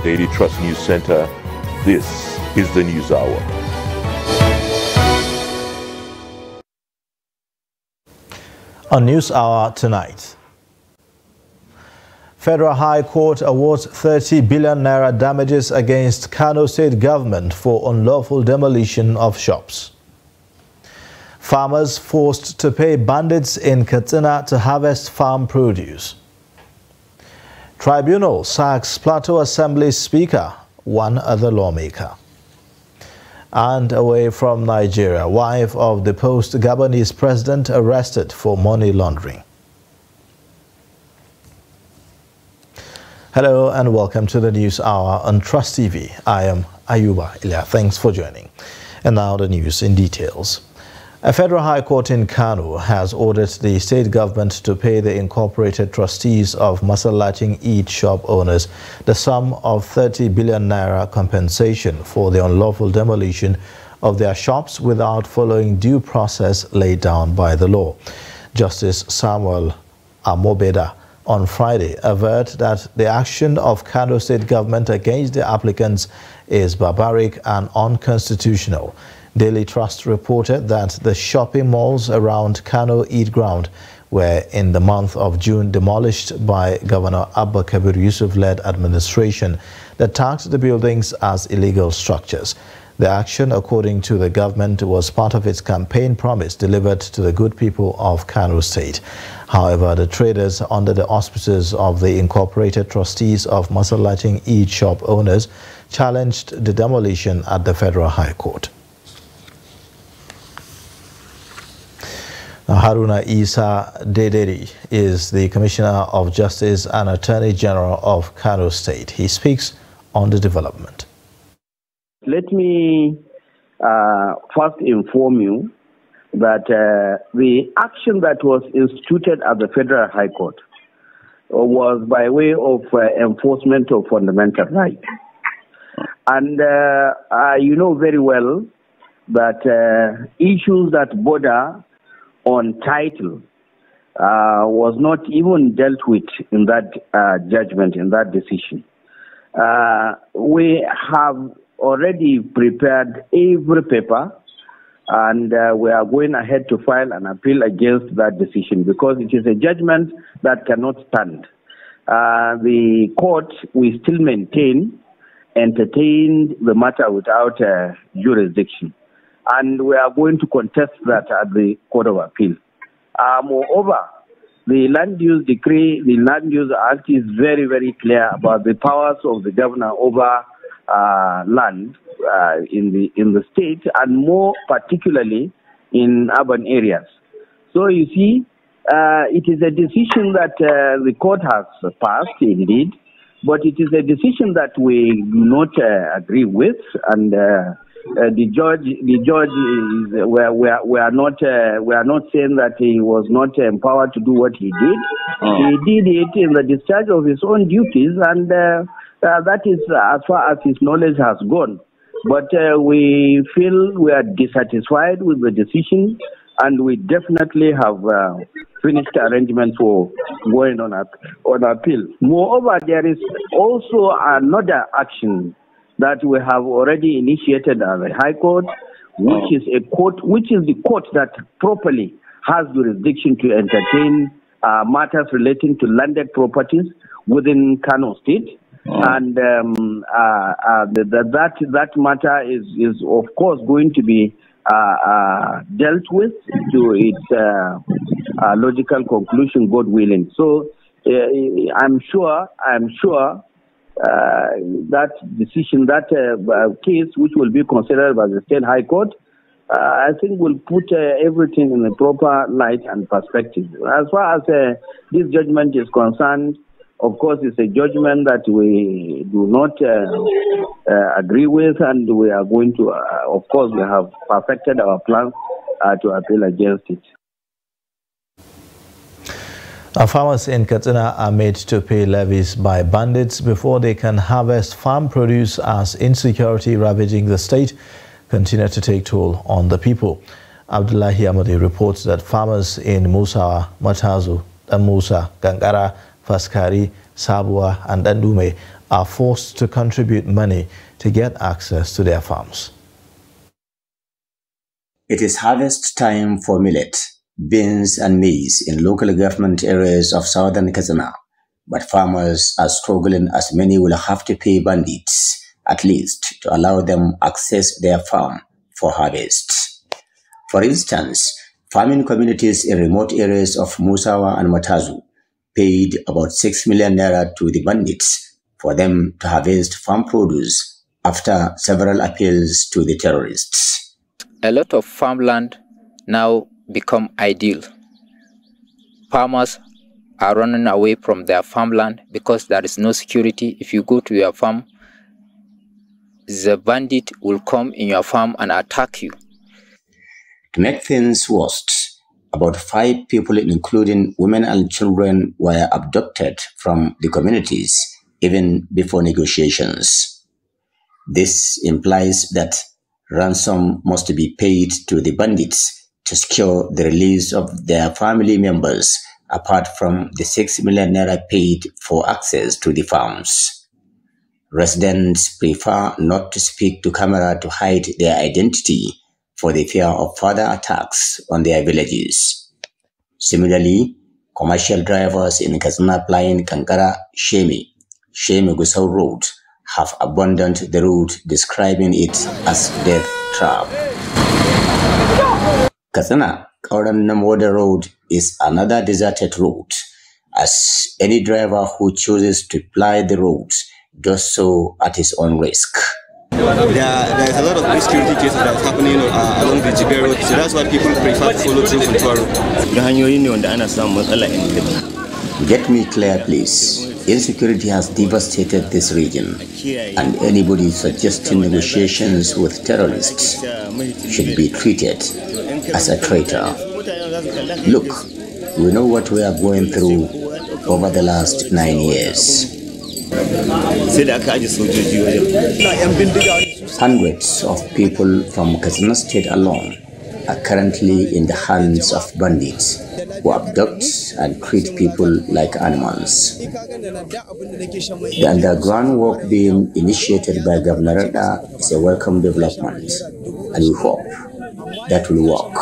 Daily Trust News Center, this is the News Hour. On News Hour tonight, Federal High Court awards 30 billion naira damages against Kano State government for unlawful demolition of shops. Farmers forced to pay bandits in Katsina to harvest farm produce. Tribunal sacks Plateau Assembly Speaker, one other lawmaker. And away from Nigeria, wife of the post-Gabonese president arrested for money laundering. Hello and welcome to the News Hour on Trust TV. I am Ayuba Ilya. Thanks for joining. And now the news in details. A federal high court in Kano has ordered the state government to pay the incorporated trustees of Masallacin Eid shop owners the sum of 30 billion naira compensation for the unlawful demolition of their shops without following due process laid down by the law. Justice Samuel Amobeda on Friday averred that the action of Kano State government against the applicants is barbaric and unconstitutional. Daily Trust reported that the shopping malls around Kano Eid ground were in the month of June demolished by Governor Abba Kabir Yusuf-led administration that tagged the buildings as illegal structures. The action, according to the government, was part of its campaign promise delivered to the good people of Kano State. However, the traders under the auspices of the incorporated trustees of Masallacin Eid shop owners challenged the demolition at the Federal High Court. Now, Haruna Isa Dederi is the Commissioner of Justice and Attorney General of Kano State. He speaks on the development. Let me first inform you that the action that was instituted at the Federal High Court was by way of enforcement of fundamental rights. And you know very well that issues that border on title was not even dealt with in that judgment, in that decision. We have already prepared every paper and we are going ahead to file an appeal against that decision because it is a judgment that cannot stand. The court, we still maintain, entertained the matter without jurisdiction. And we are going to contest that at the Court of Appeal. Moreover, the Land Use Decree, the Land Use Act is very, very clear about the powers of the governor over land in the state, and more particularly in urban areas. So you see, it is a decision that the court has passed, indeed, but it is a decision that we do not agree with, and the judge is we are not saying that he was not empowered to do what he did. He did it in the discharge of his own duties, and that is as far as his knowledge has gone. But we feel we are dissatisfied with the decision, and we definitely have finished arrangements for going on appeal. Moreover, there is also another action that we have already initiated at the High Court, which is the court that properly has jurisdiction to entertain matters relating to landed properties within Kano State. And that matter is of course going to be dealt with to its logical conclusion, God willing. So I'm sure that decision, that case, which will be considered by the State High Court, I think will put everything in a proper light and perspective. As far as this judgment is concerned, of course, it's a judgment that we do not agree with, and we are going to, of course, we have perfected our plans to appeal against it. Farmers in Katsina are made to pay levies by bandits before they can harvest farm produce as insecurity ravaging the state continue to take toll on the people. Abdullahi Amadi reports that farmers in Musa, Matazu, Musa, Gangara, Faskari, Sabua and Dandume are forced to contribute money to get access to their farms. It is harvest time for millet, beans and maize in local government areas of southern Katsina, but farmers are struggling as many will have to pay bandits at least to allow them access their farm for harvest. For instance, farming communities in remote areas of Musawa and Matazu paid about 6 million naira to the bandits for them to harvest farm produce after several appeals to the terrorists. A lot of farmland now become ideal. Farmers are running away from their farmland because there is no security. If you go to your farm, the bandit will come in your farm and attack you. To make things worse, about 5 people, including women and children, were abducted from the communities even before negotiations. This implies that ransom must be paid to the bandits to secure the release of their family members, apart from the 6 million naira paid for access to the farms. Residents prefer not to speak to camera to hide their identity for the fear of further attacks on their villages. Similarly, commercial drivers in Katsina plying Kankara Shemi-Gusau Road have abandoned the route, describing it as death trap. Katsina Kauran Namoda Road is another deserted route, as any driver who chooses to ply the road does so at his own risk. There is a lot of insecurity cases that is happening along the Jibe Road, so that's why people prefer to follow through Funtuaro. Get me clear, please. Insecurity has devastated this region, and anybody suggesting negotiations with terrorists should be treated as a traitor. Look, we know what we are going through over the last 9 years. Hundreds of people from Katsina State alone are currently in the hands of bandits who abduct and treat people like animals. The underground work being initiated by Governor Rada is a welcome development, and we hope that will work.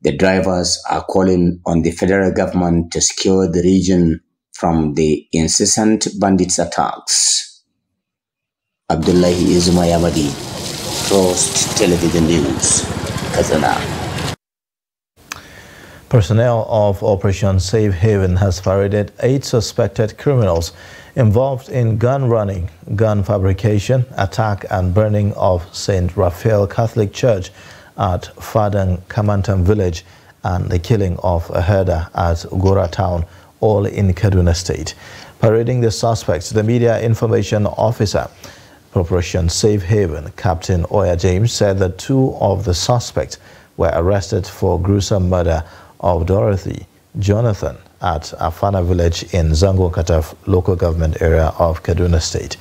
The drivers are calling on the federal government to secure the region from the incessant bandits' attacks. Abdullahi Izuma Yamadi, Trust Television News, Katsina. Personnel of Operation Safe Haven has paraded 8 suspected criminals involved in gun running, gun fabrication, attack and burning of St. Raphael Catholic Church at Fadang Kamantam village and the killing of a herder at Ugora town, all in Kaduna State. Parading the suspects, the media information officer, Operation Safe Haven, Captain Oya James, said that 2 of the suspects were arrested for gruesome murder of Dorothy Jonathan at Afana village in Zango Kataf local government area of Kaduna State.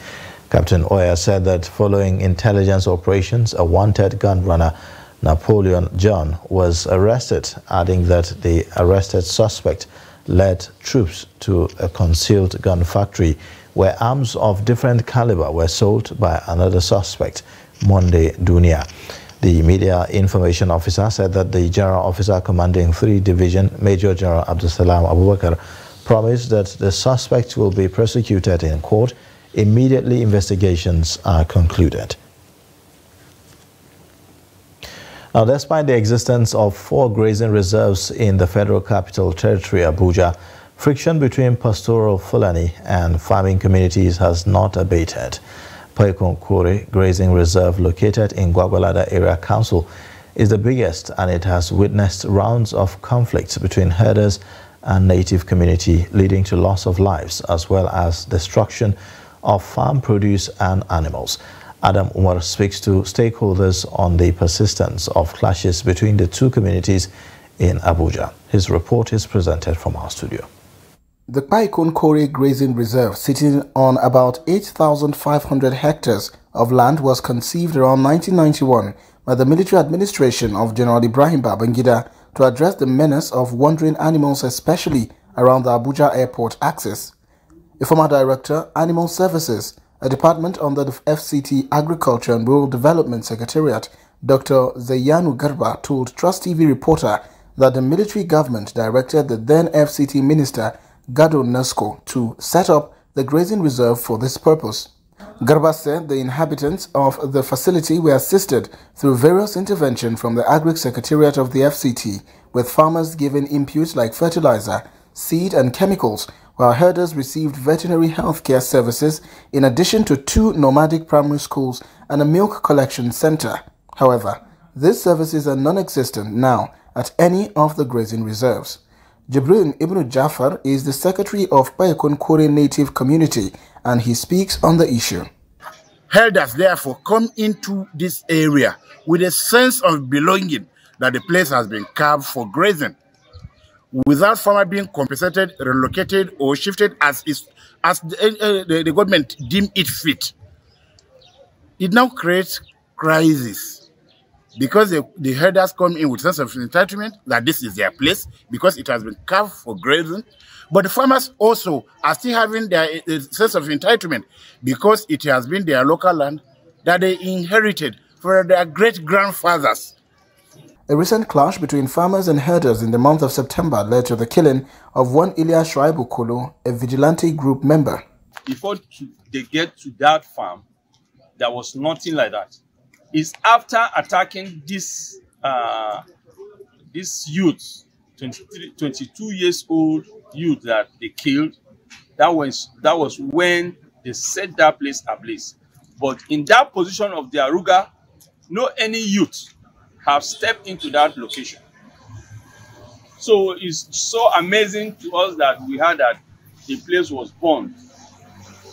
Captain Oya said that following intelligence operations, a wanted gun runner, Napoleon John, was arrested, adding that the arrested suspect led troops to a concealed gun factory where arms of different caliber were sold by another suspect, Monday Dunia. The media information officer said that the general officer commanding 3 Division, Major General Abdusalam Abubakar, promised that the suspect will be prosecuted in court immediately investigations are concluded. Now, despite the existence of 4 grazing reserves in the Federal Capital Territory, Abuja, friction between pastoral Fulani and farming communities has not abated. Paikon Kore Grazing Reserve, located in Gwagwalada Area Council, is the biggest, and it has witnessed rounds of conflicts between herders and native community, leading to loss of lives as well as destruction of farm produce and animals. Adam Umar speaks to stakeholders on the persistence of clashes between the 2 communities in Abuja. His report is presented from our studio. The Paikon Kore Grazing Reserve, sitting on about 8,500 hectares of land, was conceived around 1991 by the military administration of General Ibrahim Babangida to address the menace of wandering animals, especially around the Abuja Airport axis. A former director, Animal Services, a department under the FCT Agriculture and Rural Development Secretariat, Dr. Zayanu Garba, told Trust TV reporter that the military government directed the then FCT minister, Gado Nasco, to set up the grazing reserve for this purpose. Garba said the inhabitants of the facility were assisted through various interventions from the Agri Secretariat of the FCT, with farmers given inputs like fertilizer, seed and chemicals, while herders received veterinary health care services in addition to 2 nomadic primary schools and a milk collection center. However, these services are non-existent now at any of the grazing reserves. Jibril Ibn Jafar is the secretary of Paikon Kore Native Community, and he speaks on the issue. Herders therefore come into this area with a sense of belonging that the place has been carved for grazing, without farmer being compensated, relocated, or shifted as the government deem it fit. It now creates crisis because the herders come in with a sense of entitlement that this is their place because it has been carved for grazing. But the farmers also are still having their sense of entitlement because it has been their local land that they inherited from their great-grandfathers. A recent clash between farmers and herders in the month of September led to the killing of one Ilya Shuaibu Kolo, a vigilante group member. Before they get to that farm, there was nothing like that. It's after attacking this youth, 22 years old youth that they killed. That was when they set that place ablaze. But in that position of the Aruga, no any youth have stepped into that location. So it's so amazing to us that we heard that the place was burned,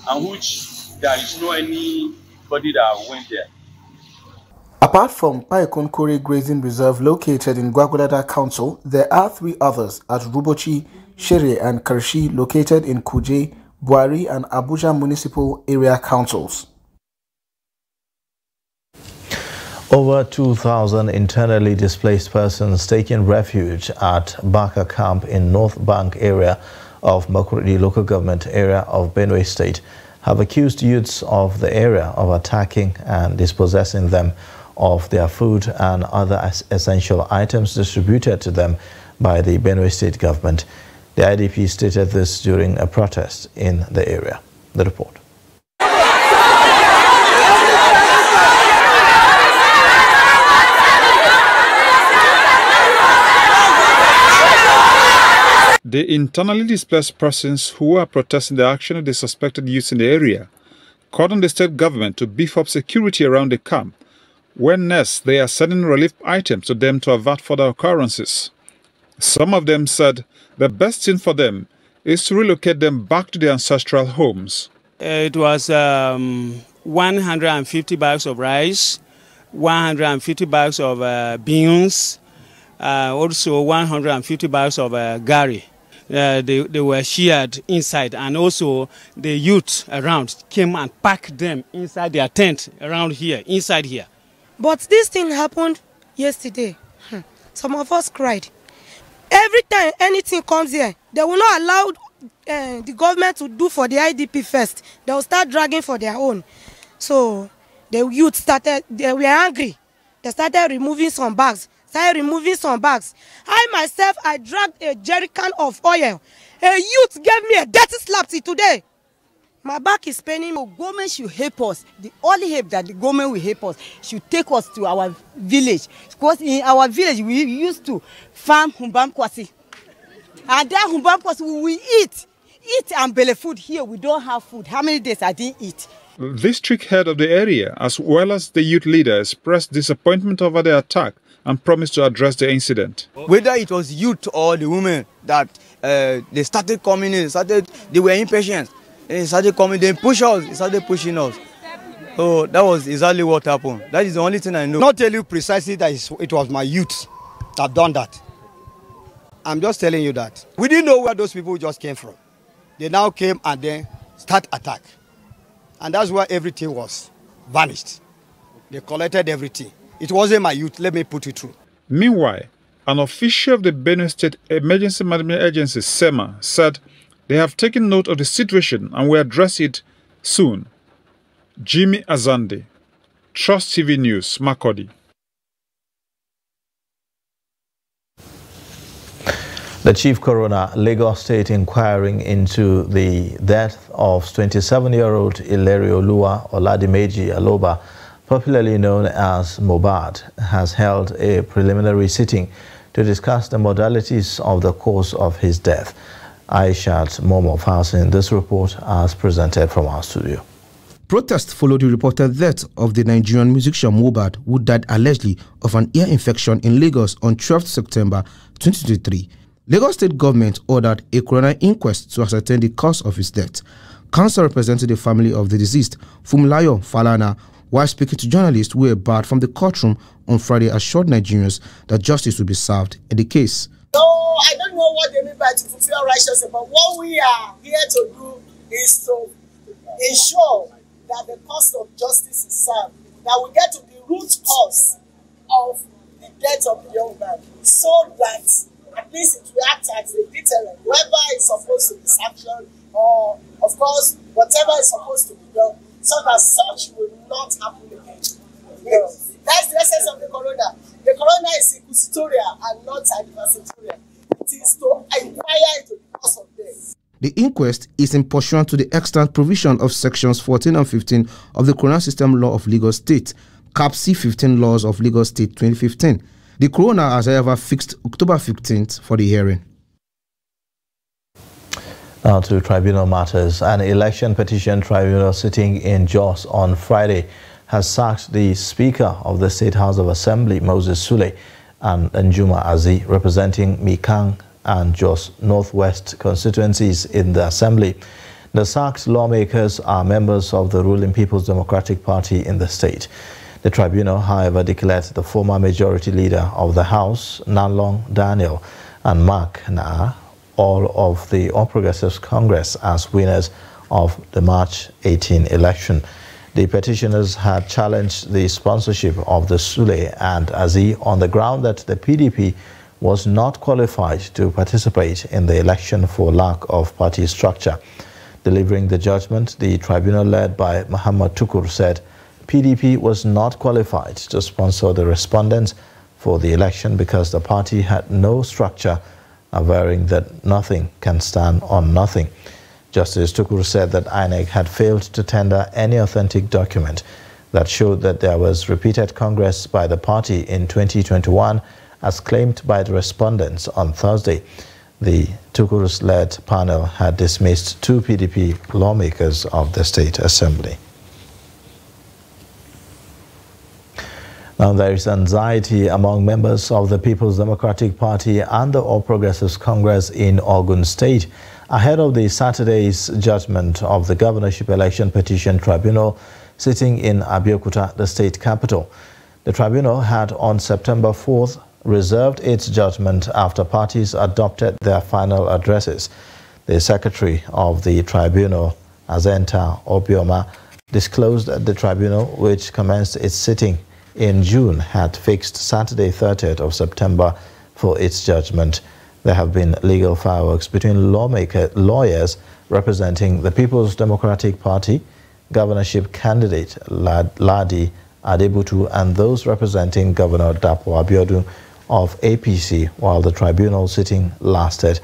and which there is no anybody that went there. Apart from Paikon Kore Grazing Reserve located in Gwagwalada Council, there are 3 others at Rubochi, Shere and Karshi located in Kuje, Buari and Abuja Municipal Area Councils. Over 2,000 internally displaced persons taking refuge at Baka Camp in North Bank area of Makurdi local government area of Benue State have accused youths of the area of attacking and dispossessing them of their food and other essential items distributed to them by the Benue State government. The IDP stated this during a protest in the area. The report. The internally displaced persons who are protesting the action of the suspected youths in the area called on the state government to beef up security around the camp, when next they are sending relief items to them to avert further occurrences. Some of them said the best thing for them is to relocate them back to their ancestral homes. It was 150 bags of rice, 150 bags of beans, also 150 bags of gari. They were shared inside, and also the youth around came and packed them inside their tent around here, inside here. But this thing happened yesterday. Some of us cried. Every time anything comes here, they will not allow the government to do for the IDP first. They will start dragging for their own. So the youth started, they were angry. They started removing some bags. I myself, I dragged a jerrycan of oil. A youth gave me a dirty slap today. My back is paining. The government should help us. The only help that the government will help us should take us to our village. Because in our village, we used to farm humbam kwasi. And that humbam kwasi, we eat and belly food. Here, we don't have food. How many days I didn't eat? The district head of the area, as well as the youth leader, expressed disappointment over the attack and promised to address the incident. Whether it was youth or the women that they started coming in, they were impatient. They started coming, they pushed us, they started pushing us. So that was exactly what happened. That is the only thing I know. Not tell you precisely that it was my youth that done that. I'm just telling you that. We didn't know where those people just came from. They now came and then start attack. And that's where everything was vanished. They collected everything. It wasn't my youth, let me put it through. Meanwhile, An official of the Benue State Emergency Management Agency, SEMA, said they have taken note of the situation and will address it soon. Jimmy Azande, Trust TV News, Makurdi. The chief coroner, Lagos State, inquiring into the death of 27-year-old Ilerioluwa Oladimeji Aloba, popularly known as Mohbad, has held a preliminary sitting to discuss the modalities of the cause of his death. Aishat Momo files in this report as presented from our studio. Protests followed the reported death of the Nigerian musician Mohbad, who died allegedly of an ear infection in Lagos on 12 September 2023. Lagos State government ordered a coroner inquest to ascertain the cause of his death. Counsel represented the family of the deceased, Funmilayo Falana, while speaking to journalists who were barred from the courtroom on Friday, assured Nigerians that justice will be served in the case. So I don't know what they mean by to fulfill righteousness, but what we are here to do is to ensure that the cost of justice is served, that we get to the root cause of the death of the young man, so that at least it will act as a deterrent. Whoever is supposed to be sanctioned, or of course, whatever is supposed to be done, so that such will not happen again. Yes. That's the essence of the coroner. The coroner is inquisitorial and not adversarial. It is to inquire into the cause of death. The inquest is in pursuant to the extant provision of sections 14 and 15 of the Coroner System Law of Lagos State, Cap C15 Laws of Lagos State 2015. The coroner has however fixed October 15th for the hearing. Now to tribunal matters. An election petition tribunal sitting in Jos on Friday has sacked the Speaker of the State House of Assembly, Moses Sule, and Njuma Azi, representing Mikang and Jos Northwest constituencies in the Assembly. The sacked lawmakers are members of the ruling People's Democratic Party in the state. The tribunal, however, declared the former majority leader of the House, Nanlong Daniel, and Mark Naa, all of the All Progressives Congress, as winners of the March 18 election. The petitioners had challenged the sponsorship of the Sule and Azi on the ground that the PDP was not qualified to participate in the election for lack of party structure. Delivering the judgment, the tribunal led by Muhammad Tukur said PDP was not qualified to sponsor the respondents for the election because the party had no structure, averring that nothing can stand on nothing. Justice Tukur said that INEC had failed to tender any authentic document that showed that there was repeated Congress by the party in 2021, as claimed by the respondents on Thursday. The Tukur's-led panel had dismissed 2 PDP lawmakers of the State Assembly. Now, there is anxiety among members of the People's Democratic Party and the All Progressives Congress in Ogun State ahead of the Saturday's judgment of the governorship election petition tribunal sitting in Abeokuta, the state capital. The tribunal had on September 4th reserved its judgment after parties adopted their final addresses. The secretary of the tribunal, Azenta Obioma, disclosed that the tribunal, which commenced its sitting in June, had fixed Saturday 30th of September for its judgment. There have been legal fireworks between lawyers representing the People's Democratic Party, governorship candidate Ladi Adebutu, and those representing Governor Dapo Abiodun of APC while the tribunal sitting lasted.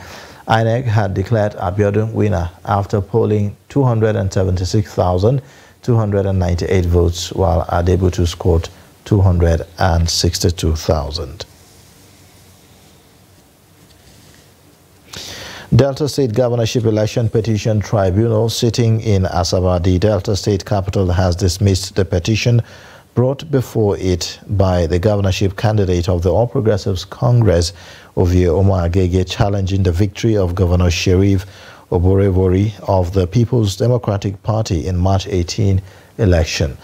INEC had declared Abiodun winner after polling 276,298 votes, while Adebutu scored 262,000. Delta State Governorship Election Petition Tribunal sitting in Asaba, the Delta State capital, has dismissed the petition brought before it by the governorship candidate of the All Progressives Congress, Ovie Omo-Agege, challenging the victory of Governor Sheriff Oborevori of the People's Democratic Party in March 18 election.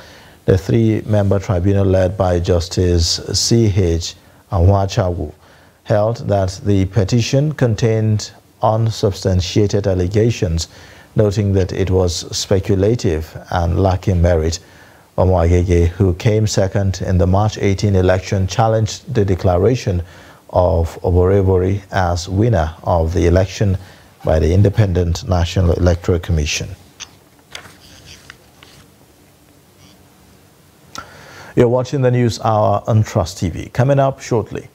The 3-member tribunal led by Justice C.H. Anwachawu held that the petition contained unsubstantiated allegations, noting that it was speculative and lacking merit. Omo-Agege, who came second in the March 18 election, challenged the declaration of Oborevori as winner of the election by the Independent National Electoral Commission. You're watching the News Hour on Trust TV. Coming up shortly,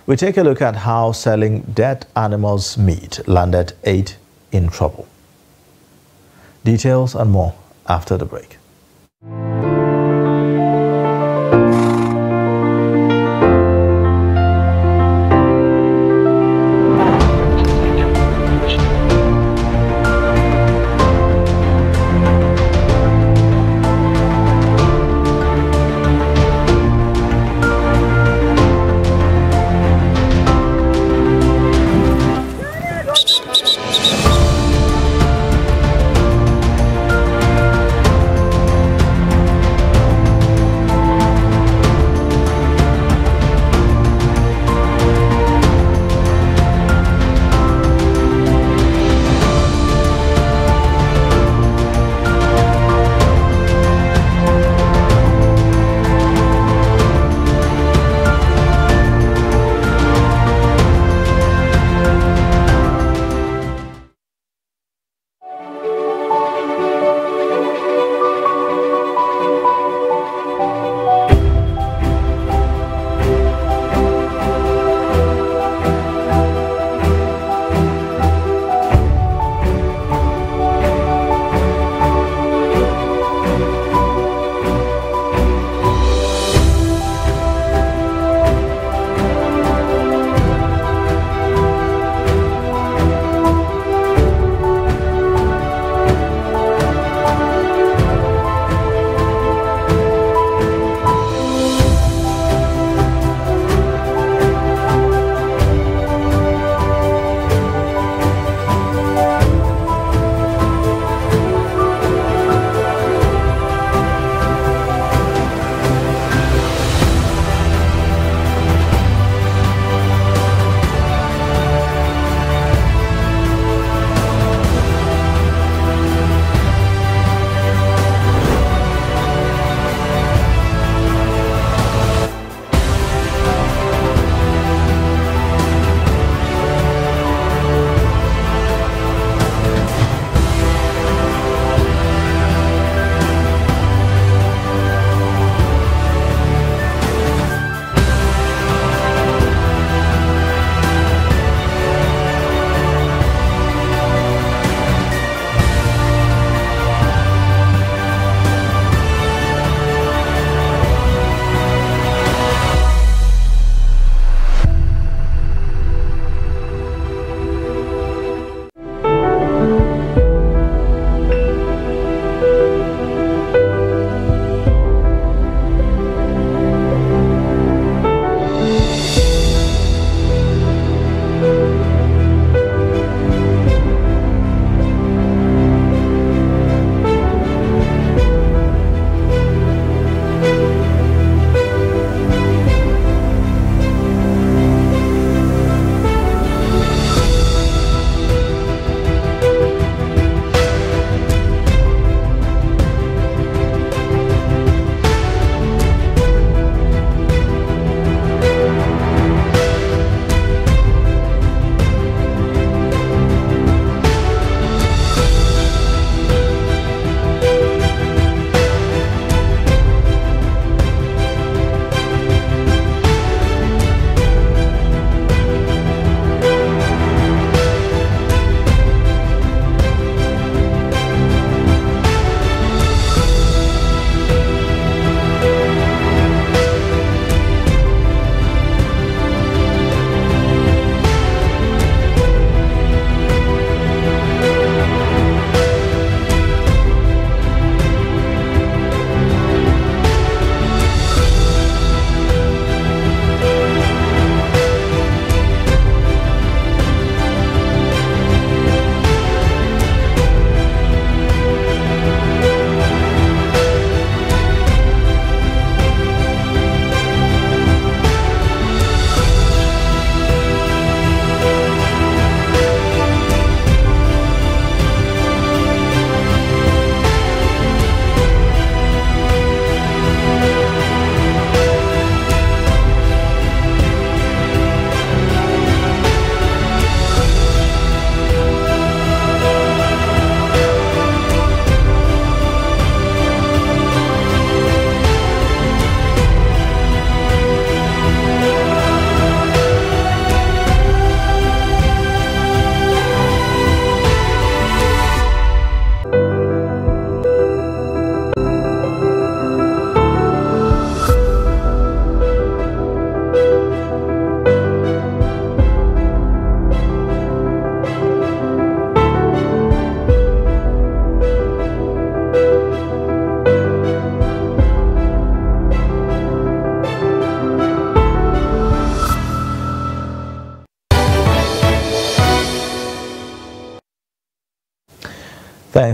we take a look at how selling dead animals' meat landed 8 in trouble. Details and more after the break.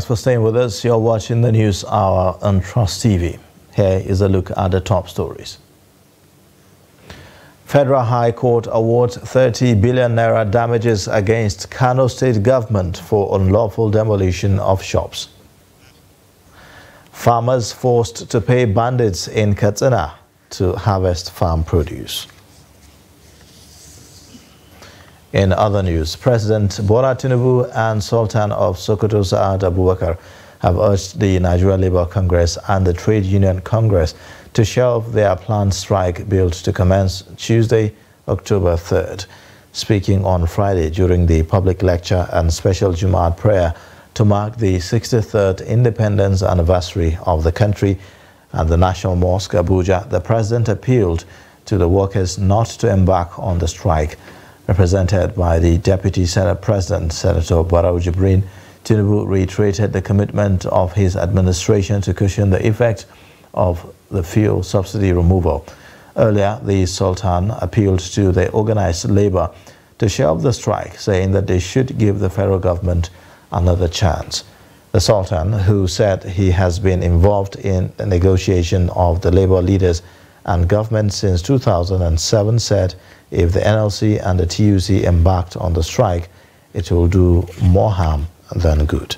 Thanks for staying with us. You're watching the News Hour on Trust TV. Here is a look at the top stories. Federal High Court awards 30 billion naira damages against Kano State government for unlawful demolition of shops. Farmers forced to pay bandits in Katsina to harvest farm produce. In other news, President Bola Tinubu and Sultan of Sokoto Saad Abubakar have urged the Nigeria Labour Congress and the Trade Union Congress to shelve their planned strike built to commence Tuesday, October 3rd. Speaking on Friday during the public lecture and special Jumu'at prayer to mark the 63rd independence anniversary of the country at the National Mosque, Abuja, the president appealed to the workers not to embark on the strike. Represented by the Deputy Senate President, Senator Barau Jibrin, Tinubu reiterated the commitment of his administration to cushion the effect of the fuel subsidy removal. Earlier, the Sultan appealed to the organized labor to shelve the strike, saying that they should give the federal government another chance. The Sultan, who said he has been involved in the negotiation of the labor leaders and government since 2007, said if the NLC and the TUC embarked on the strike, it will do more harm than good.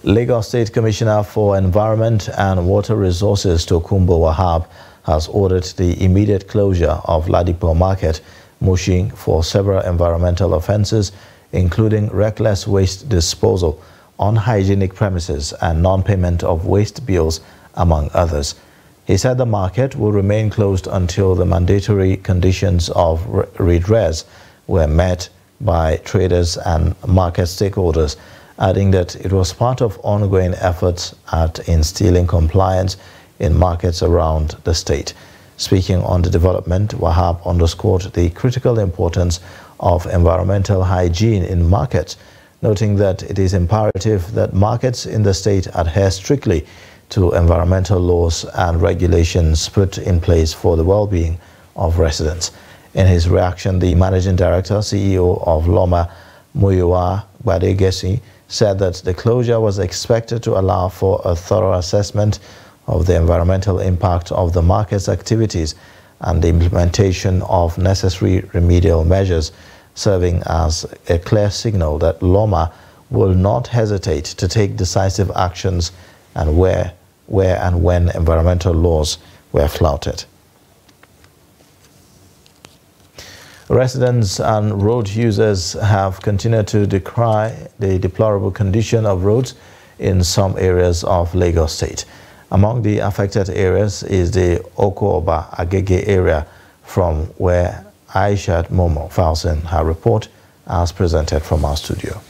Lagos State Commissioner for Environment and Water Resources Tokunbo Wahab has ordered the immediate closure of Ladipo Market, Mushin, for several environmental offences, including reckless waste disposal, unhygienic premises and non-payment of waste bills, among others. He said the market will remain closed until the mandatory conditions of redress were met by traders and market stakeholders, adding that it was part of ongoing efforts at instilling compliance in markets around the state. Speaking on the development, Wahab underscored the critical importance of environmental hygiene in markets, noting that it is imperative that markets in the state adhere strictly to environmental laws and regulations put in place for the well-being of residents. In his reaction, the Managing Director, CEO of Loma, Muyiwa Badegesi, said that the closure was expected to allow for a thorough assessment of the environmental impact of the market's activities and the implementation of necessary remedial measures, serving as a clear signal that Loma will not hesitate to take decisive actions and where and when environmental laws were flouted. Residents and road users have continued to decry the deplorable condition of roads in some areas of Lagos State. Among the affected areas is the Oko-Oba Agege area, from where Aishat Momo files in her report as presented from our studio.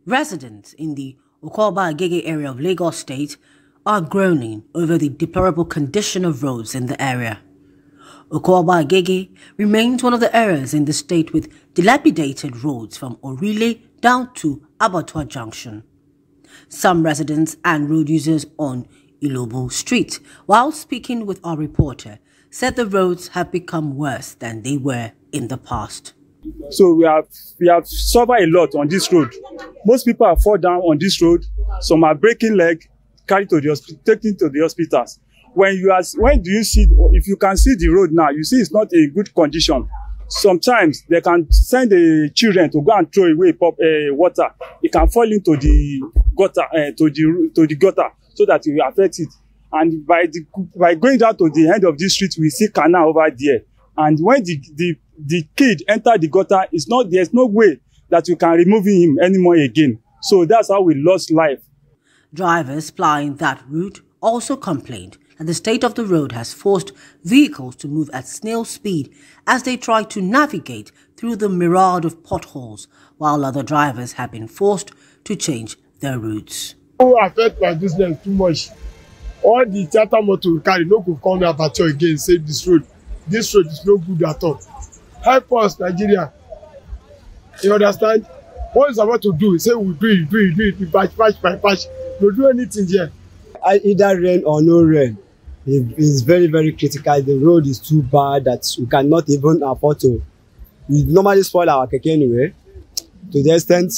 Residents in the Oko-Oba Agege area of Lagos State are groaning over the deplorable condition of roads in the area. Oko-Oba Agege remains one of the areas in the state with dilapidated roads from Orile down to Abattoir Junction. Some residents and road users on Ilobo Street, while speaking with our reporter, said the roads have become worse than they were in the past. So we have suffered a lot on this road. Most people have fallen down on this road. Some are breaking leg, carried to the hospital, taken to the hospitals. When do you see, if you can see the road now, you see it's not in good condition. Sometimes they can send the children to go and throw away water. It can fall into the gutter, to the gutter, so that it will affect it. And by going down to the end of this street, we see canal over there. And when the kid enter the gutter, there's no way that you can remove him anymore again. So that's how we lost life. Drivers plying that route also complained that the state of the road has forced vehicles to move at snail speed as they try to navigate through the myriad of potholes, while other drivers have been forced to change their routes. Who affected by this lane too much? All the theater motor we carry no go come here Abattoir again, say this road is no good at all. Help us, Nigeria. You understand? What is about to do? Say we do it, we patch. No do anything here. Either rain or no rain, it's very, very critical. The road is too bad that we cannot even afford to. We normally spoil our keke anyway. To the extent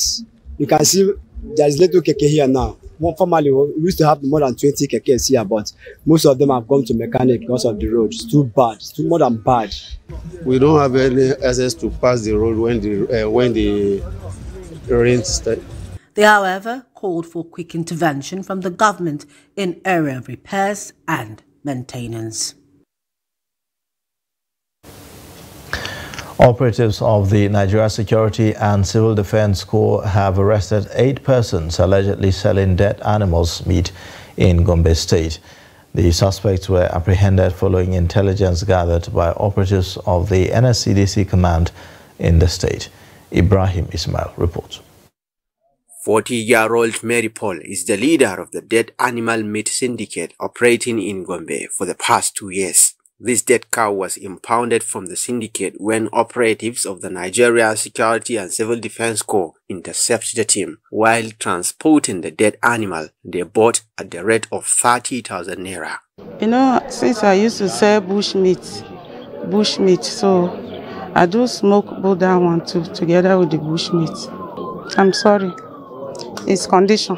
you can see there's little keke here now. Formerly, we used to have more than 20 kekes here, but most of them have gone to mechanic because of the road. It's too bad. It's too more than bad. We don't have any access to pass the road when the rain starts. They, however, called for quick intervention from the government in area repairs and maintenance. Operatives of the Nigeria Security and Civil Defense Corps have arrested 8 persons allegedly selling dead animals' meat in Gombe State. The suspects were apprehended following intelligence gathered by operatives of the NSCDC command in the state. Ibrahim Ismail reports. 40-year-old Mary Paul is the leader of the dead animal meat syndicate operating in Gombe for the past 2 years. This dead cow was impounded from the syndicate when operatives of the Nigeria Security and Civil Defense Corps intercepted the team. While transporting the dead animal, they bought at the rate of 30,000 naira. You know, since I used to sell bush meat, so I do smoke both that one too, together with the bush meat. I'm sorry, it's condition.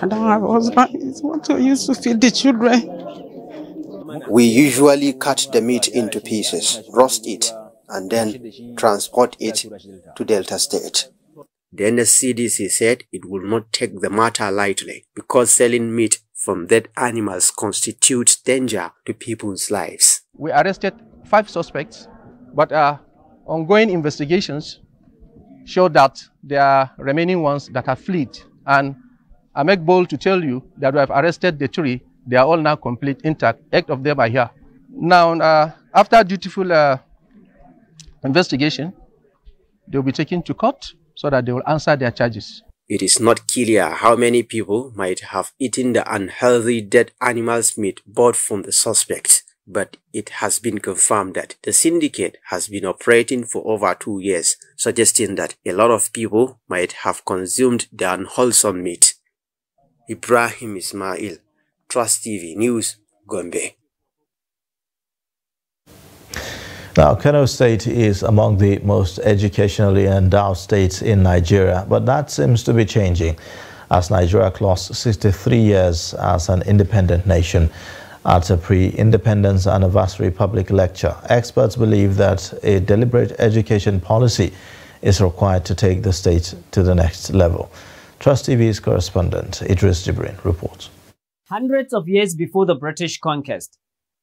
I don't have a husband, it's what I used to feed the children. We usually cut the meat into pieces, roast it, and then transport it to Delta State. The NSCDC said it will not take the matter lightly because selling meat from dead animals constitutes danger to people's lives. We arrested 5 suspects, but ongoing investigations show that there are remaining ones that have fled. And I make bold to tell you that we have arrested the 3. They are all now complete, intact. 8 of them are here. Now, after dutiful investigation, they will be taken to court so that they will answer their charges. It is not clear how many people might have eaten the unhealthy dead animal's meat bought from the suspects, but it has been confirmed that the syndicate has been operating for over 2 years, suggesting that a lot of people might have consumed the unwholesome meat. Ibrahim Ismail, Trust TV News, Gombe. Now, Kano State is among the most educationally endowed states in Nigeria, but that seems to be changing as Nigeria clocks 63 years as an independent nation. At a pre-independence anniversary public lecture, experts believe that a deliberate education policy is required to take the state to the next level. Trust TV's correspondent Idris Jibrin reports. Hundreds of years before the British conquest,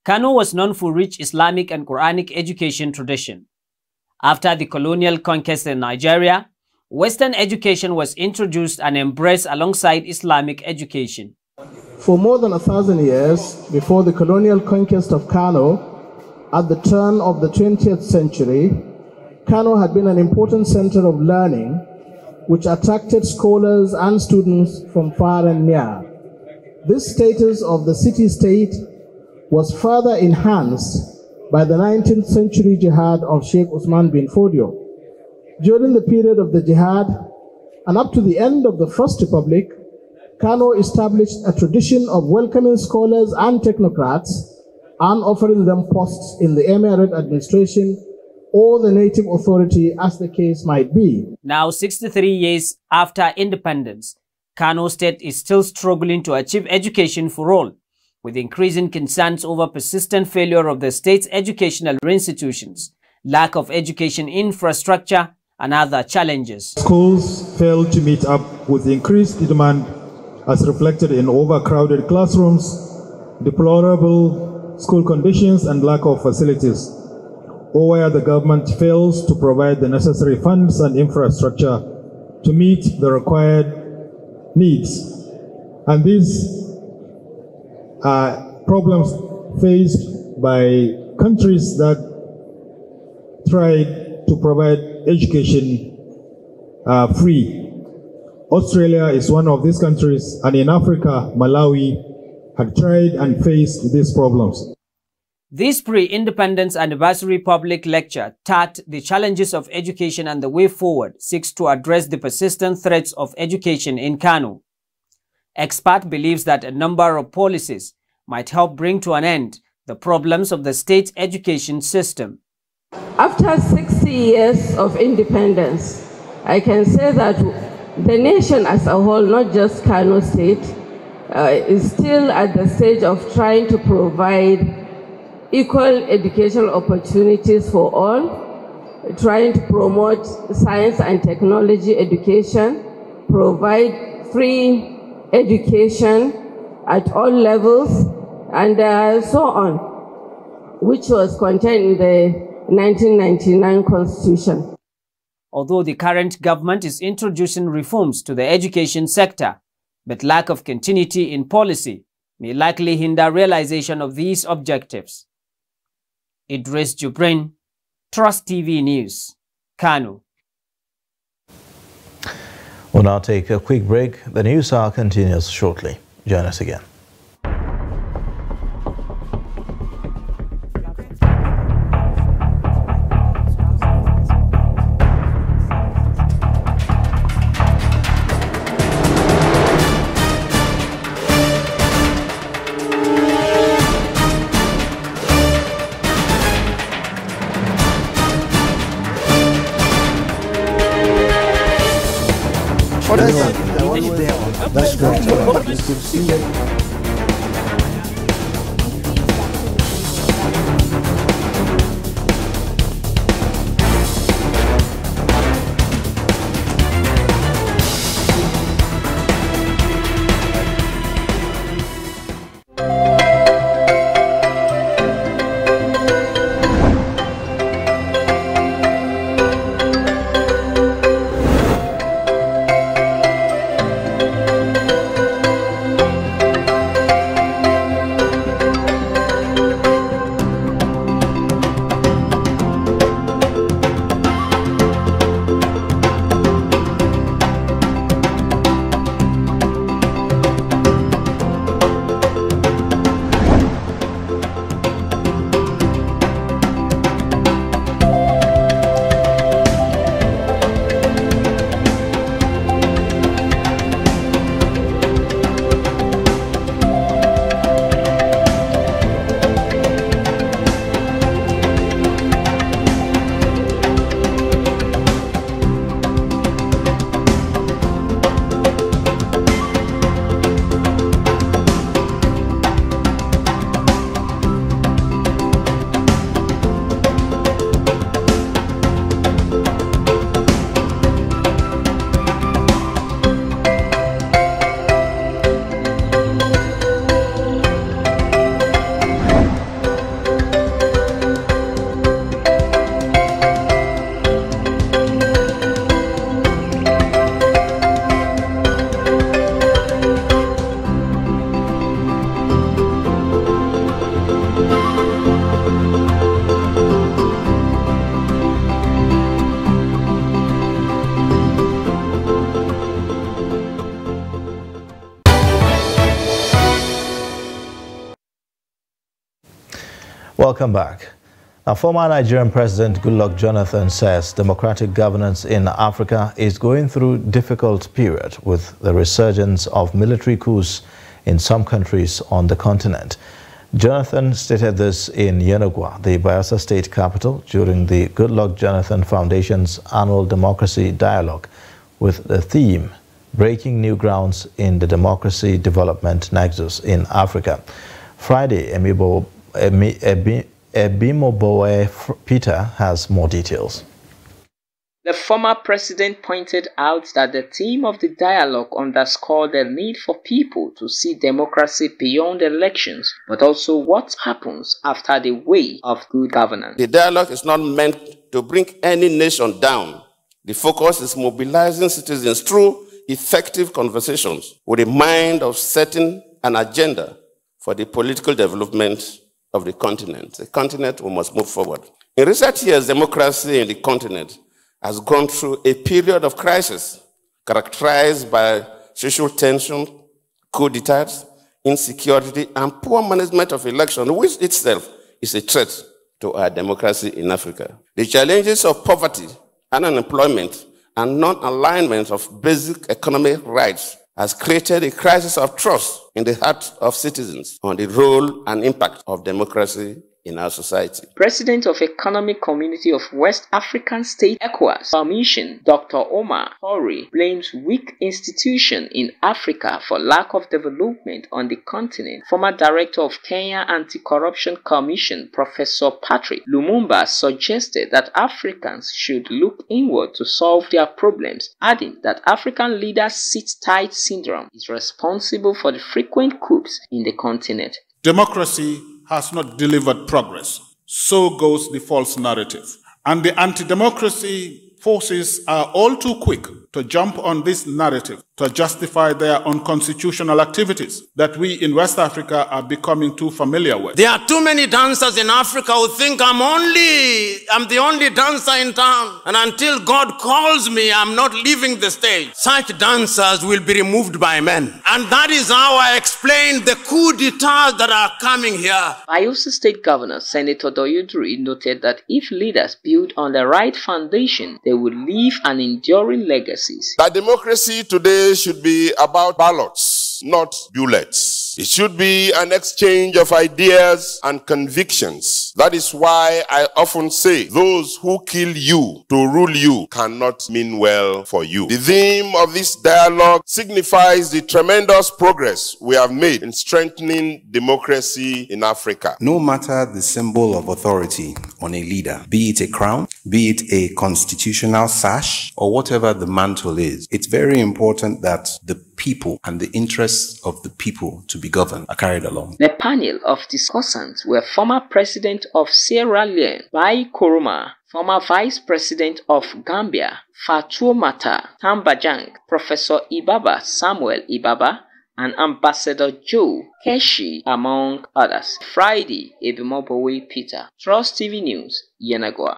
Kano was known for rich Islamic and Quranic education tradition. After the colonial conquest in Nigeria, Western education was introduced and embraced alongside Islamic education. For more than 1,000 years before the colonial conquest of Kano, at the turn of the 20th century, Kano had been an important center of learning which attracted scholars and students from far and near. This status of the city-state was further enhanced by the 19th century jihad of Sheikh Usman bin Fodio. During the period of the jihad and up to the end of the First Republic, Kano established a tradition of welcoming scholars and technocrats and offering them posts in the emirate administration or the native authority as the case might be. Now, 63 years after independence, Kano State is still struggling to achieve education for all, with increasing concerns over persistent failure of the state's educational institutions, lack of education infrastructure, and other challenges. Schools fail to meet up with increased demand as reflected in overcrowded classrooms, deplorable school conditions, and lack of facilities, or where the government fails to provide the necessary funds and infrastructure to meet the required needs. And these are problems faced by countries that tried to provide education free. Australia is one of these countries, and in Africa, Malawi had tried and faced these problems. This pre-independence anniversary public lecture, tagged The Challenges of Education and the Way Forward, seeks to address the persistent threats of education in Kano. Expert believes that a number of policies might help bring to an end the problems of the state's education system. After 60 years of independence, I can say that the nation as a whole, not just Kano State, is still at the stage of trying to provide equal educational opportunities for all, trying to promote science and technology education, provide free education at all levels, and so on, which was contained in the 1999 Constitution. Although the current government is introducing reforms to the education sector, but lack of continuity in policy may likely hinder realization of these objectives. Idris Jubrin, Trust TV News, Kano. We'll now take a quick break. The news hour continues shortly. Join us again. That's great. Welcome back. Now, former Nigerian President Goodluck Jonathan says democratic governance in Africa is going through a difficult period with the resurgence of military coups in some countries on the continent. Jonathan stated this in Yenagoa, the Bayelsa State capital, during the Goodluck Jonathan Foundation's annual Democracy Dialogue with the theme, Breaking New Grounds in the Democracy Development Nexus in Africa. Friday, Ebimoboe Peter has more details. The former president pointed out that the theme of the dialogue underscored the need for people to see democracy beyond elections, but also what happens after the way of good governance. The dialogue is not meant to bring any nation down. The focus is mobilizing citizens through effective conversations with a mind of setting an agenda for the political development of the continent. The continent we must move forward. In recent years, democracy in the continent has gone through a period of crisis characterized by social tension, coup d'etats, insecurity, and poor management of elections, which itself is a threat to our democracy in Africa. The challenges of poverty, unemployment, and non-alignment of basic economic rights has created a crisis of trust in the hearts of citizens on the role and impact of democracy in our society. President of Economic Community of West African State ECOWAS Commission, Dr. Omar Hori, blames weak institutions in Africa for lack of development on the continent. Former Director of Kenya Anti-Corruption Commission, Professor Patrick Lumumba, suggested that Africans should look inward to solve their problems, adding that African leaders' sit-tight syndrome is responsible for the frequent coups in the continent. Democracy has not delivered progress. So goes the false narrative. And the anti-democracy forces are all too quick to jump on this narrative to justify their unconstitutional activities that we in West Africa are becoming too familiar with. There are too many dancers in Africa who think I'm the only dancer in town, and until God calls me, I'm not leaving the stage. Such dancers will be removed by men. And that is how I explain the coup d'etats that are coming here. Bayelsa State Governor Senator Doyoduri noted that if leaders build on the right foundation, they will leave an enduring legacy. That democracy today should be about ballots, not bullets. It should be an exchange of ideas and convictions. That is why I often say those who kill you to rule you cannot mean well for you. The theme of this dialogue signifies the tremendous progress we have made in strengthening democracy in Africa. No matter the symbol of authority on a leader, be it a crown, be it a constitutional sash, or whatever the mantle is, it's very important that the people and the interests of the people to be governed are carried along. The panel of discussants were former President of Sierra Leone, Bai Koroma, former Vice President of Gambia, Fatoumata Tambajang, Professor Ibaba Samuel Ibaba, and Ambassador Joe Keshi, among others. Friday, Ebimobowe Peter. Trust TV News, Yenagoa.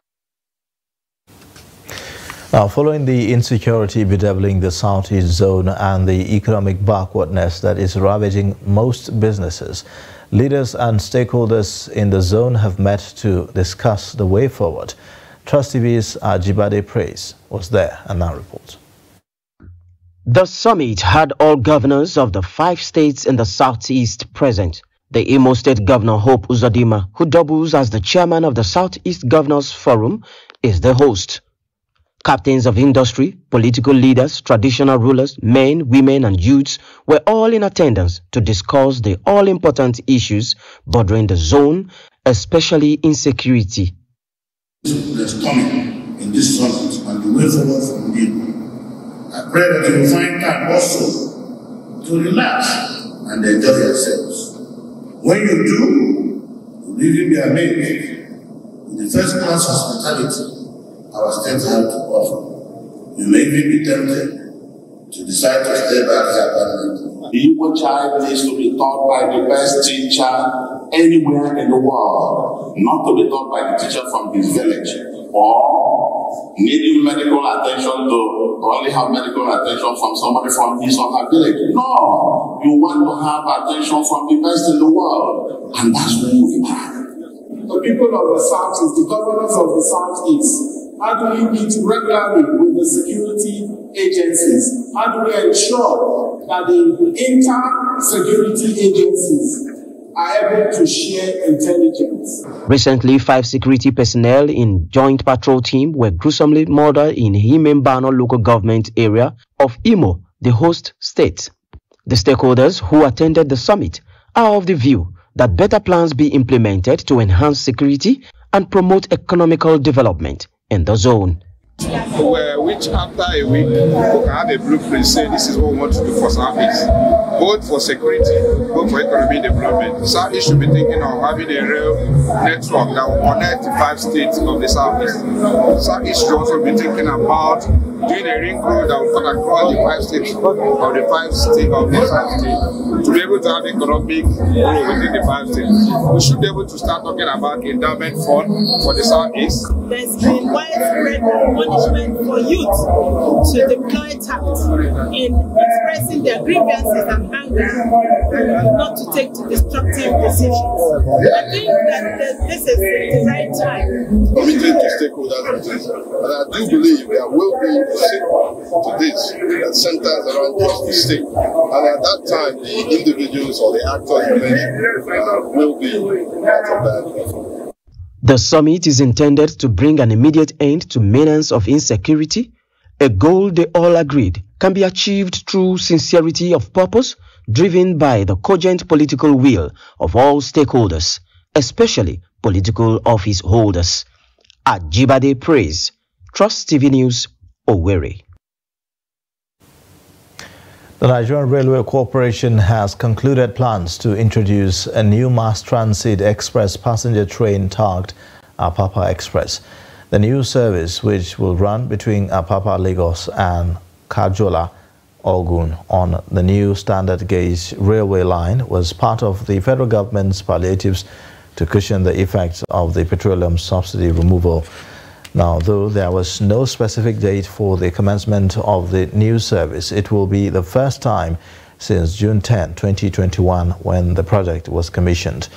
Now, following the insecurity bedeviling the Southeast zone and the economic backwardness that is ravaging most businesses, leaders and stakeholders in the zone have met to discuss the way forward. Trust TV's Ajibade Praise was there and now reports. The summit had all governors of the 5 states in the Southeast present. The Imo State Governor Hope Uzodimma, who doubles as the chairman of the Southeast Governors Forum, is the host. Captains of industry, political leaders, traditional rulers, men, women, and youths were all in attendance to discuss the all-important issues bordering the zone, especially insecurity. That's coming in this summit and the way forward from you. I pray that you will find time also to relax and enjoy yourselves. When you do, you'll even be amazed with the first-class hospitality our state has to offer. You may even be tempted to decide to stay back here permanently. The Igbo child needs to be taught by the best teacher anywhere in the world, not to be taught by the teacher from his village, or needing medical attention to only have medical attention from somebody from his or her village. No, you want to have attention from the best in the world, and that's where we are. The people of the Southeast, the governors of the Southeast, how do we meet regularly with the security agencies? How do we ensure that the inter-security agencies are able to share intelligence? Recently, 5 security personnel in joint patrol team were gruesomely murdered in Himembano local government area of Imo, the host state. The stakeholders who attended the summit are of the view that better plans be implemented to enhance security and promote economical development in the zone. Which after a week, we can have a blueprint, say this is what we want to do for Southeast, both for security, both for economic development. Southeast should be thinking of having a real network that will connect the 5 states of the Southeast. Southeast should also be thinking about doing a ring road that will cut across the 5 states to be able to have economic growth within the 5 states. We should be able to start talking about endowment fund for the Southeast. There's been widespread punishment for youth to deploy tact in expressing their grievances and anger and not to take destructive decisions. I think that this is the right time. Committed to stakeholders meetings, and I do believe there will be a sequel to this that centers around just the state. And at that time, the individuals or the actors you mentioned will be part of that. The summit is intended to bring an immediate end to menace of insecurity, a goal they all agreed can be achieved through sincerity of purpose, driven by the cogent political will of all stakeholders, especially political office holders. Ajibade Praise, Trust TV News, Owerri. The Nigerian Railway Corporation has concluded plans to introduce a new mass transit express passenger train tagged Apapa Express. The new service, which will run between Apapa, Lagos and Kajola, Ogun on the new standard gauge railway line, was part of the federal government's palliatives to cushion the effects of the petroleum subsidy removal. Now, though there was no specific date for the commencement of the new service, it will be the first time since June 10, 2021, when the project was commissioned.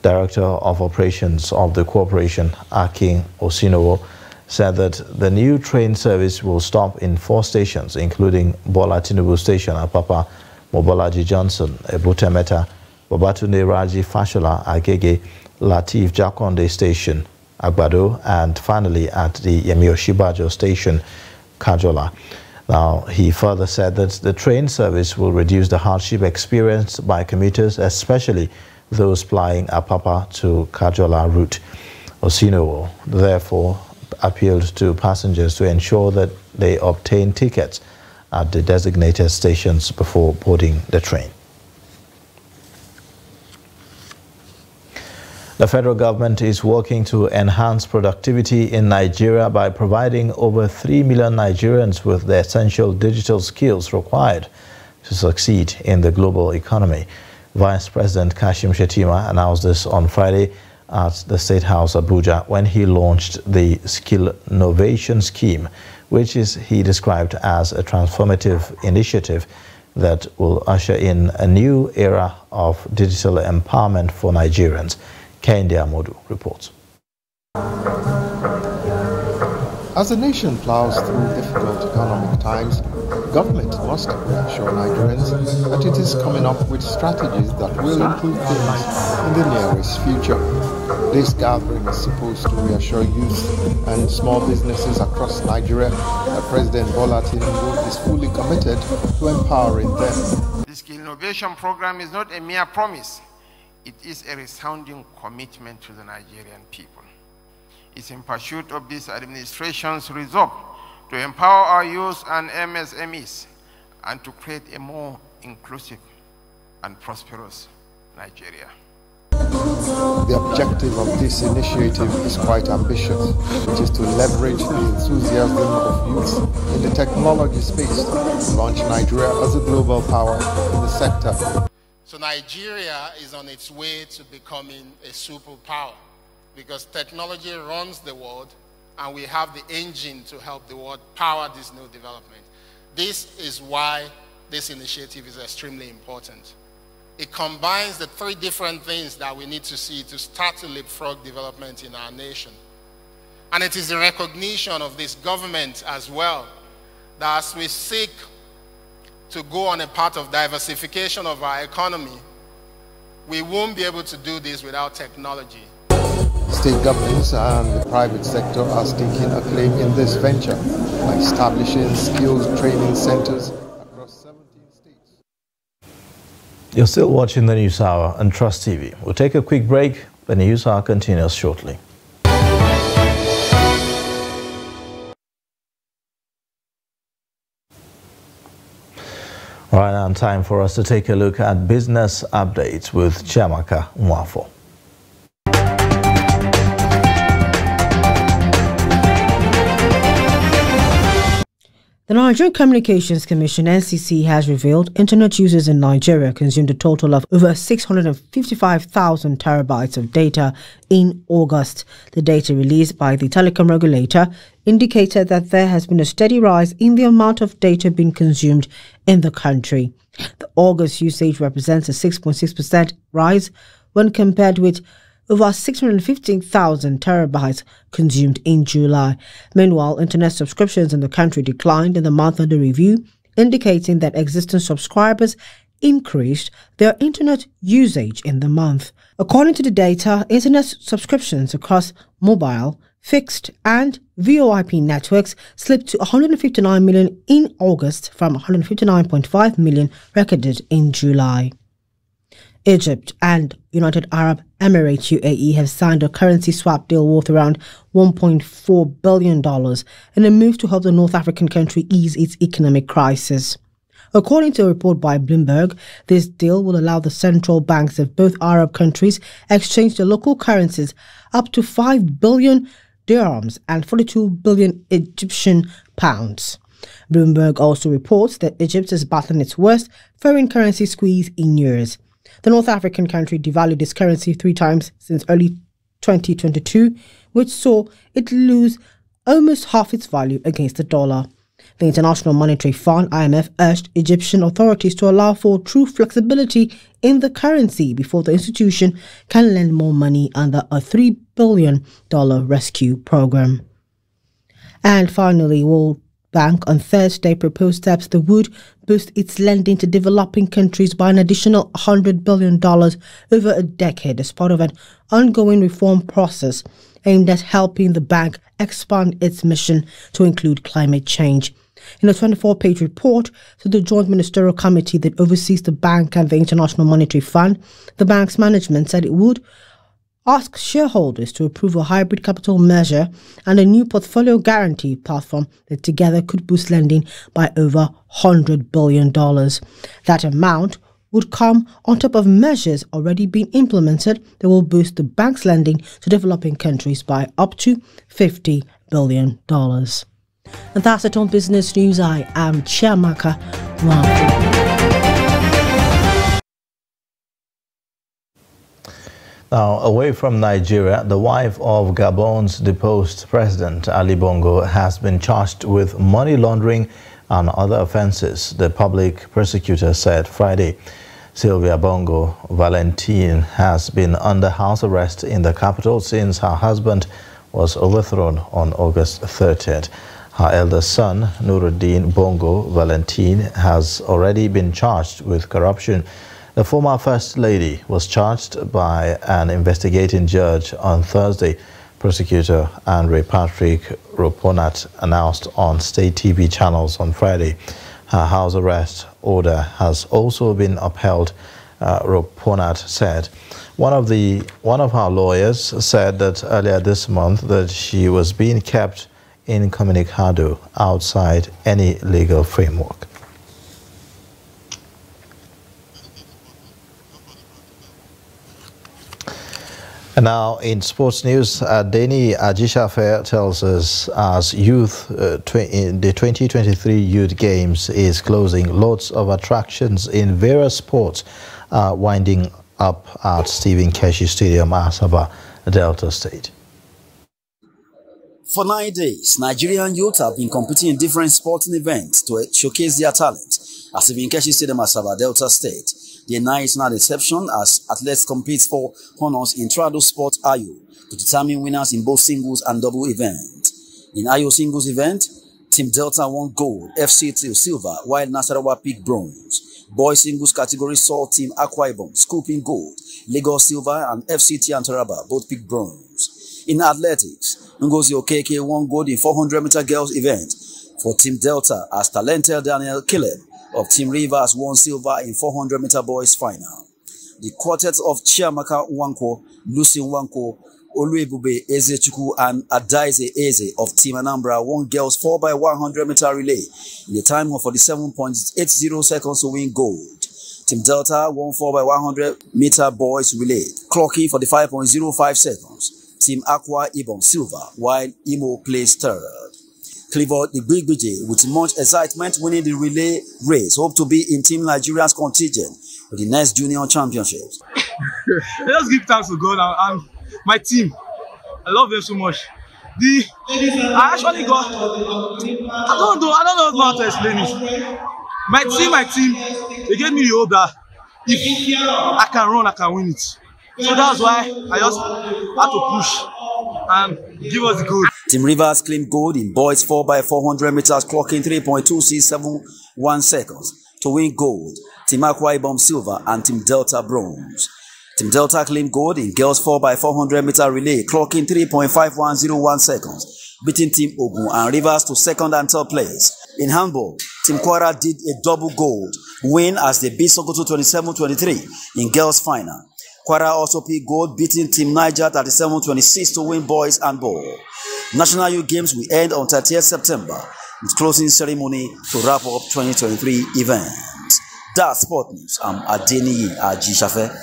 Director of Operations of the corporation, Akin Osinowo, said that the new train service will stop in 4 stations, including Bola Tinubu Station, Apapa, Mobolaji Johnson, Ebutemeta, Babatunde Raji Fashola, Agege, Latif Jakonde Station, Agbado, and finally at the Yemi Oshibajo Station, Kajola. Now, he further said that the train service will reduce the hardship experienced by commuters, especially those plying Apapa to Kajola route. Osinowo therefore appealed to passengers to ensure that they obtain tickets at the designated stations before boarding the train. The federal government is working to enhance productivity in Nigeria by providing over 3 million Nigerians with the essential digital skills required to succeed in the global economy. Vice President Kashim Shettima announced this on Friday at the State House, Abuja, when he launched the Skill Innovation Scheme, which he described as a transformative initiative that will usher in a new era of digital empowerment for Nigerians. Kende Amodu reports. As the nation plows through difficult economic times, government must reassure Nigerians that it is coming up with strategies that will improve things in the nearest future. This gathering is supposed to reassure youth and small businesses across Nigeria that President Bola Tinubu is fully committed to empowering them. The Skill Innovation Program is not a mere promise. It is a resounding commitment to the Nigerian people. It's in pursuit of this administration's resolve to empower our youth and MSMEs and to create a more inclusive and prosperous Nigeria. The objective of this initiative is quite ambitious, which is to leverage the enthusiasm of youth in the technology space to launch Nigeria as a global power in the sector. So Nigeria is on its way to becoming a superpower because technology runs the world and we have the engine to help the world power this new development. This is why this initiative is extremely important. It combines the 3 different things that we need to see to start to leapfrog development in our nation. And it is the recognition of this government as well that as we seek to go on a path of diversification of our economy, we won't be able to do this without technology. State governments and the private sector are staking a claim in this venture by establishing skills training centers across 17 states. You're still watching the News Hour on Trust TV. We'll take a quick break. The News Hour continues shortly. All right, now time for us to take a look at business updates with Chiamaka Mwafo. The Nigerian Communications Commission (NCC) has revealed internet users in Nigeria consumed a total of over 655,000 terabytes of data in August. The data released by the telecom regulator indicated that there has been a steady rise in the amount of data being consumed in the country. The August usage represents a 6.6% rise when compared with over 615,000 terabytes consumed in July. Meanwhile, internet subscriptions in the country declined in the month under review, indicating that existing subscribers increased their internet usage in the month. According to the data, internet subscriptions across mobile, fixed and VoIP networks slipped to 159 million in August from 159.5 million recorded in July. Egypt and United Arab Emirates UAE have signed a currency swap deal worth around $1.4 billion in a move to help the North African country ease its economic crisis. According to a report by Bloomberg, this deal will allow the central banks of both Arab countries exchange their local currencies up to 5 billion dirhams and 42 billion Egyptian pounds. Bloomberg also reports that Egypt is battling its worst foreign currency squeeze in years. The North African country devalued its currency 3 times since early 2022, which saw it lose almost half its value against the dollar. The International Monetary Fund, IMF, urged Egyptian authorities to allow for true flexibility in the currency before the institution can lend more money under a $3 billion rescue program. And finally, World Bank on Thursday proposed steps that would boost its lending to developing countries by an additional $100 billion over a decade as part of an ongoing reform process aimed at helping the bank expand its mission to include climate change. In a 24-page report to the Joint Ministerial Committee that oversees the bank and the International Monetary Fund, the bank's management said it would ask shareholders to approve a hybrid capital measure and a new portfolio guarantee platform that together could boost lending by over $100 billion. That amount would come on top of measures already being implemented that will boost the bank's lending to developing countries by up to $50 billion. And that's it on Business News. I am Chiamaka Nwankwo. Now, away from Nigeria, the wife of Gabon's deposed President Ali Bongo has been charged with money laundering and other offenses, the public prosecutor said Friday. Sylvia Bongo Valentine has been under house arrest in the capital since her husband was overthrown on August 30th. Her eldest son, Nuruddin Bongo Valentine, has already been charged with corruption. The former First Lady was charged by an investigating judge on Thursday. Prosecutor Andre Patrick Roponat announced on state TV channels on Friday. Her house arrest order has also been upheld, Roponat said. One of her lawyers said that earlier this month that she was being kept incommunicado outside any legal framework. And now in sports news, Deni Ajishafe tells us as youth, the 2023 Youth Games is closing. Lots of attractions in various sports are winding up at Stephen Keshi Stadium, Asaba, Delta State. For 9 days, Nigerian youth have been competing in different sporting events to showcase their talent at Stephen Keshi Stadium, Asaba, Delta State. The night is not an exception as athletes compete for honors in Trado Sport Ayo to determine winners in both singles and double events. In Ayo singles event, Team Delta won gold, FCT silver, while Nasarawa picked bronze. Boys singles category saw Team Akwa Ibom scooping gold, Lagos silver, and FCT and Taraba both picked bronze. In athletics, Ngozi Okeke won gold in 400-meter girls event for Team Delta as talented Daniel Caleb of Team Rivers won silver in 400-meter boys final. The quartet of Chiamaka Nwankwo, Lucy Nwankwo, Oluebube Ezechukwu, and Adaize Eze of Team Anambra won girls 4x100-meter relay in the time of 47.80 seconds to win gold. Team Delta won 4x100-meter boys relay, clocking 45.05 seconds. Team Akwa Ibom silver, while Imo placed third. Clifford Igbigbije, with much excitement winning the relay race, hope to be in Team Nigeria's contingent for the next junior championships. Let's give thanks to God and my team. I love them so much. I actually got, I don't know how to explain it. My team, they gave me the hope that if I can run, I can win it. So that's why I just had to push and give us the gold. Team Rivers claimed gold in boys 4x400 meters, clocking 3.2671 seconds. to win gold, Team Akwa Ibom silver, and Team Delta bronze. Team Delta claimed gold in girls 4x400 meter relay, clocking 3.5101 seconds, beating Team Ogun and Rivers to second and third place. In handball, Team Kwara did a double gold win as they beat Sokoto 27-23 in girls final. Kwara also picked gold, beating Team Niger 37-26 to win boys handball. National Youth Games will end on 30th September with closing ceremony to wrap up 2023 event. That's Sport News. I'm Adeniyi Ajishafe.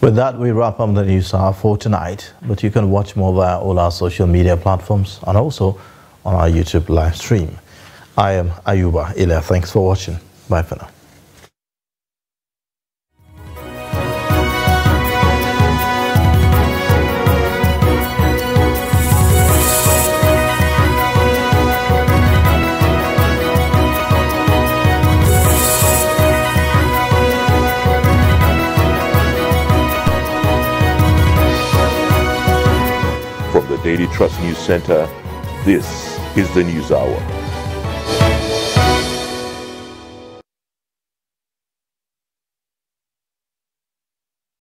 With that, we wrap up the news hour for tonight, but you can watch more via all our social media platforms and also on our YouTube live stream. I am Ayuba Ilya. Thanks for watching. Bye for now. From the Daily Trust News Center, this is the News Hour.